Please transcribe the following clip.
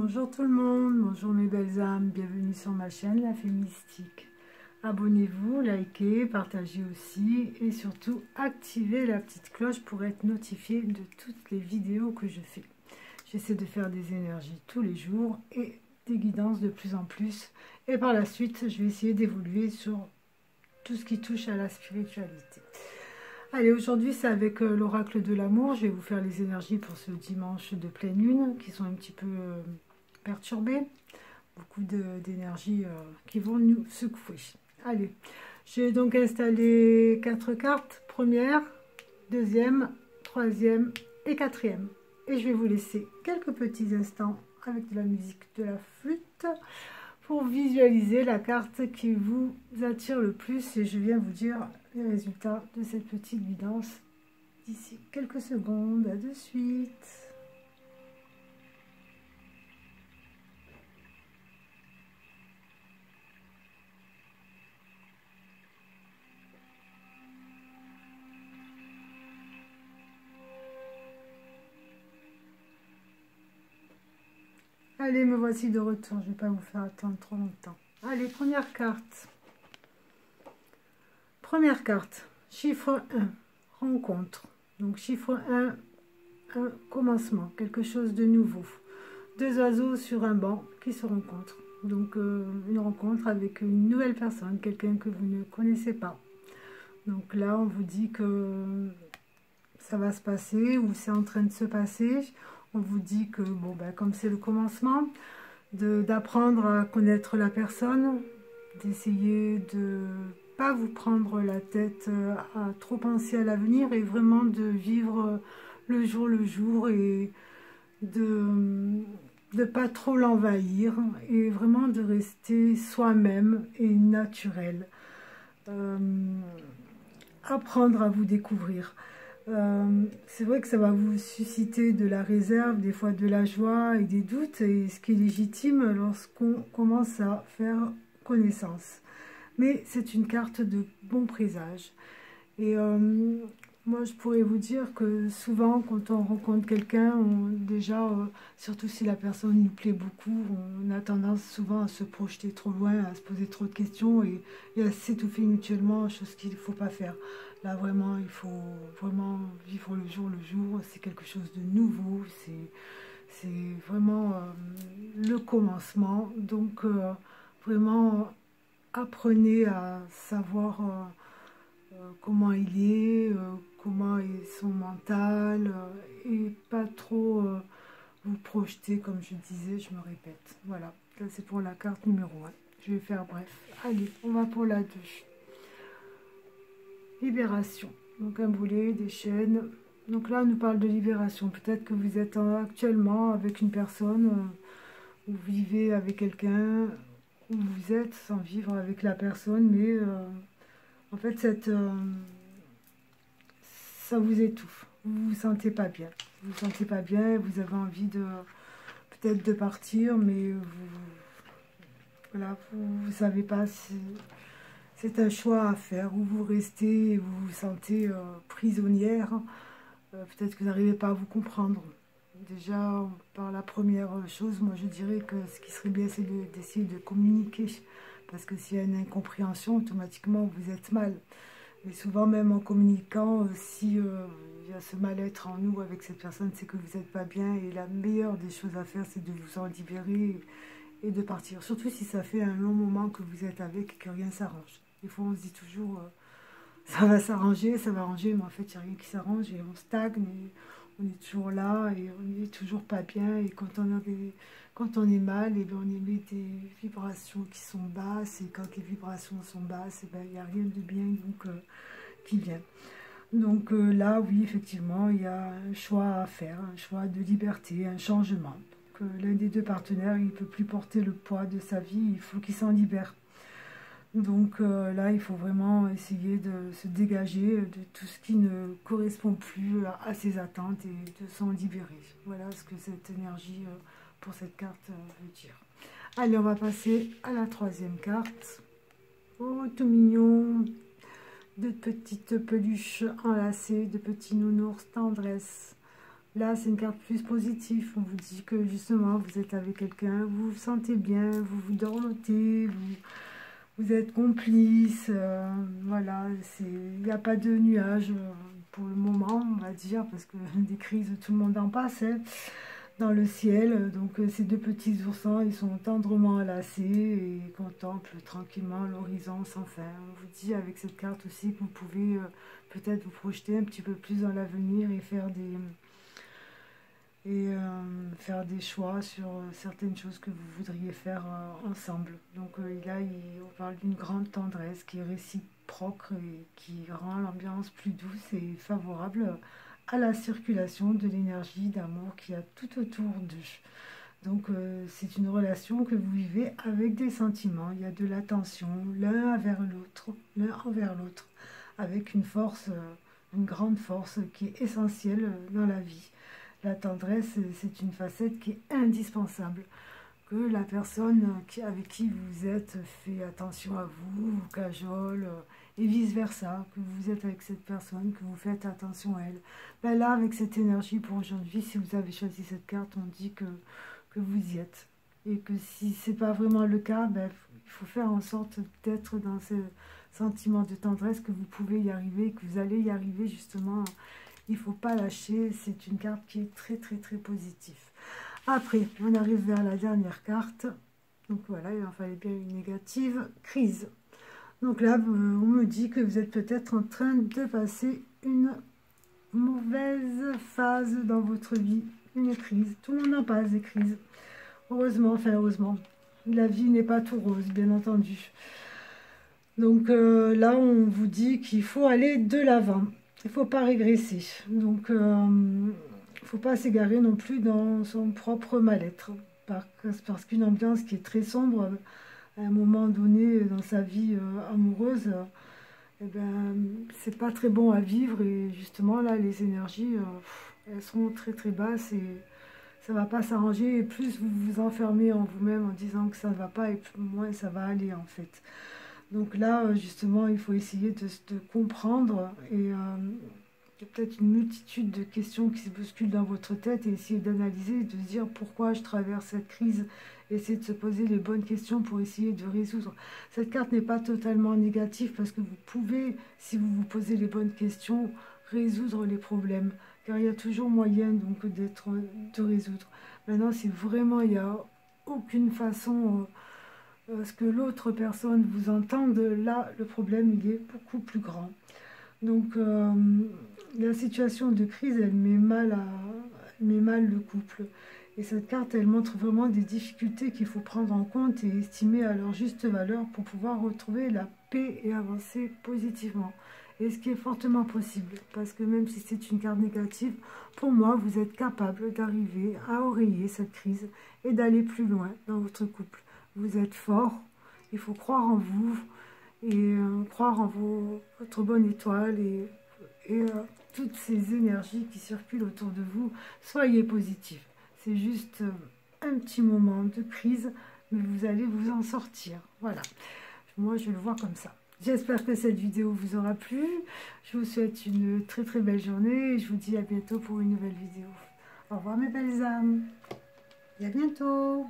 Bonjour tout le monde, bonjour mes belles âmes, bienvenue sur ma chaîne La Fée Mystique. Abonnez-vous, likez, partagez aussi et surtout activez la petite cloche pour être notifié de toutes les vidéos que je fais. J'essaie de faire des énergies tous les jours et des guidances de plus en plus. Et par la suite, je vais essayer d'évoluer sur tout ce qui touche à la spiritualité. Allez, aujourd'hui c'est avec l'oracle de l'amour. Je vais vous faire les énergies pour ce dimanche de pleine lune qui sont un petit peu perturbées. Beaucoup d'énergie qui vont nous secouer. Allez, j'ai donc installé 4 cartes. Première, deuxième, troisième et quatrième. Et je vais vous laisser quelques petits instants avec de la musique de la flûte pour visualiser la carte qui vous attire le plus. Et je viens vous dire les résultats de cette petite guidance d'ici quelques secondes. À de suite. Allez, me voici de retour. Je ne vais pas vous faire attendre trop longtemps. Allez, première carte. Première carte. Chiffre 1. Rencontre. Donc, chiffre 1, un commencement. Quelque chose de nouveau. Deux oiseaux sur un banc qui se rencontrent. Donc, une rencontre avec une nouvelle personne. Quelqu'un que vous ne connaissez pas. Donc là, on vous dit que ça va se passer ou c'est en train de se passer. On vous dit que, bon, ben, comme c'est le commencement, d'apprendre à connaître la personne, d'essayer de pas vous prendre la tête à trop penser à l'avenir et vraiment de vivre le jour et de pas trop l'envahir et vraiment de rester soi-même et naturel. Apprendre à vous découvrir. C'est vrai que ça va vous susciter de la réserve, des fois de la joie et des doutes, et ce qui est légitime lorsqu'on commence à faire connaissance. Mais c'est une carte de bon présage. Et moi, je pourrais vous dire que souvent, quand on rencontre quelqu'un, déjà, surtout si la personne nous plaît beaucoup, on a tendance souvent à se projeter trop loin, à se poser trop de questions et à s'étouffer mutuellement, chose qu'il ne faut pas faire. Là, vraiment, il faut vraiment vivre le jour. C'est quelque chose de nouveau. C'est vraiment le commencement. Donc, vraiment, apprenez à savoir comment il est, comment est son mental, et pas trop vous projeter, comme je disais, je me répète. Voilà, ça c'est pour la carte numéro 1. Je vais faire bref. Allez, on va pour la 2. Libération. Donc un boulet, des chaînes. Donc là, on nous parle de libération. Peut-être que vous êtes actuellement avec une personne, ou vous vivez avec quelqu'un, ou vous êtes sans vivre avec la personne, mais en fait, ça vous étouffe. Vous vous sentez pas bien. Vous vous sentez pas bien, vous avez envie de peut-être de partir, mais voilà, vous savez pas si c'est un choix à faire, ou vous restez et vous vous sentez prisonnière. Peut-être que vous n'arrivez pas à vous comprendre. Déjà, par la première chose, moi je dirais que ce qui serait bien, c'est d'essayer de communiquer. Parce que s'il y a une incompréhension, automatiquement vous êtes mal. Mais souvent, même en communiquant, si il y a ce mal-être en nous avec cette personne, c'est que vous n'êtes pas bien. Et la meilleure des choses à faire, c'est de vous en libérer et de partir. Surtout si ça fait un long moment que vous êtes avec et que rien s'arrange. Des fois, on se dit toujours, ça va s'arranger, ça va arranger, mais en fait, il n'y a rien qui s'arrange et on stagne. Et on est toujours là et on n'est toujours pas bien. Et quand on est mal, et bien on émet des vibrations qui sont basses. Et quand les vibrations sont basses, il n'y a rien de bien donc, qui vient. Donc là, oui, effectivement, il y a un choix à faire, un choix de liberté, un changement. L'un des deux partenaires, il ne peut plus porter le poids de sa vie, il faut qu'il s'en libère. Donc là, il faut vraiment essayer de se dégager de tout ce qui ne correspond plus à ses attentes et de s'en libérer. Voilà ce que cette énergie pour cette carte veut dire. Allez, on va passer à la troisième carte. Oh, tout mignon. De petites peluches enlacées, de petits nounours tendresse. Là, c'est une carte plus positive. On vous dit que justement, vous êtes avec quelqu'un, vous vous sentez bien, vous vous dorlotez, vous êtes complice. Voilà, il n'y a pas de nuages pour le moment, on va dire, parce que des crises, tout le monde en passe, hein, dans le ciel. Donc, ces deux petits oursins, ils sont tendrement enlacés et contemplent tranquillement l'horizon sans fin. On vous dit avec cette carte aussi que vous pouvez peut-être vous projeter un petit peu plus dans l'avenir et faire des choix sur certaines choses que vous voudriez faire ensemble. Donc là, on parle d'une grande tendresse qui est réciproque et qui rend l'ambiance plus douce et favorable à la circulation de l'énergie d'amour qu'il y a tout autour d'eux. Donc c'est une relation que vous vivez avec des sentiments. Il y a de l'attention l'un envers l'autre, avec une force, une grande force qui est essentielle dans la vie. La tendresse, c'est une facette qui est indispensable. Que la personne avec qui vous êtes fait attention à vous, vous cajole, et vice-versa, que vous êtes avec cette personne, que vous faites attention à elle. Ben là, avec cette énergie pour aujourd'hui, si vous avez choisi cette carte, on dit que vous y êtes. Et que si ce n'est pas vraiment le cas, ben, il faut faire en sorte d'être dans ce sentiment de tendresse, que vous pouvez y arriver, que vous allez y arriver justement. Il ne faut pas lâcher, c'est une carte qui est très très très positive. Après, on arrive vers la dernière carte. Donc voilà, il en fallait bien une négative. Crise. Donc là, on me dit que vous êtes peut-être en train de passer une mauvaise phase dans votre vie. Une crise. Tout le monde en passe des crises. Heureusement, enfin heureusement. La vie n'est pas tout rose, bien entendu. Donc là, on vous dit qu'il faut aller de l'avant. Il ne faut pas régresser. Donc, il ne faut pas s'égarer non plus dans son propre mal-être. Parce qu'une ambiance qui est très sombre, à un moment donné dans sa vie amoureuse, eh ben, c'est pas très bon à vivre. Et justement, là, les énergies, elles sont très très basses et ça va pas s'arranger. Et plus vous vous enfermez en vous-même en disant que ça ne va pas, et moins ça va aller en fait. Donc là, justement, il faut essayer de comprendre et il y a peut-être une multitude de questions qui se bousculent dans votre tête et essayer d'analyser, de se dire pourquoi je traverse cette crise, essayer de se poser les bonnes questions pour essayer de résoudre. Cette carte n'est pas totalement négative parce que vous pouvez, si vous vous posez les bonnes questions, résoudre les problèmes, car il y a toujours moyen donc de résoudre. Maintenant, si vraiment il n'y a aucune façon ce que l'autre personne vous entende, là, le problème, il est beaucoup plus grand. Donc, la situation de crise, elle met mal le couple. Et cette carte, elle montre vraiment des difficultés qu'il faut prendre en compte et estimer à leur juste valeur pour pouvoir retrouver la paix et avancer positivement. Et ce qui est fortement possible, parce que même si c'est une carte négative, pour moi, vous êtes capable d'arriver à oreiller cette crise et d'aller plus loin dans votre couple. Vous êtes fort, il faut croire en vous et croire en votre bonne étoile et toutes ces énergies qui circulent autour de vous. Soyez positifs. C'est juste un petit moment de crise, mais vous allez vous en sortir. Voilà, moi je le vois comme ça. J'espère que cette vidéo vous aura plu. Je vous souhaite une très très belle journée et je vous dis à bientôt pour une nouvelle vidéo. Au revoir mes belles âmes et à bientôt.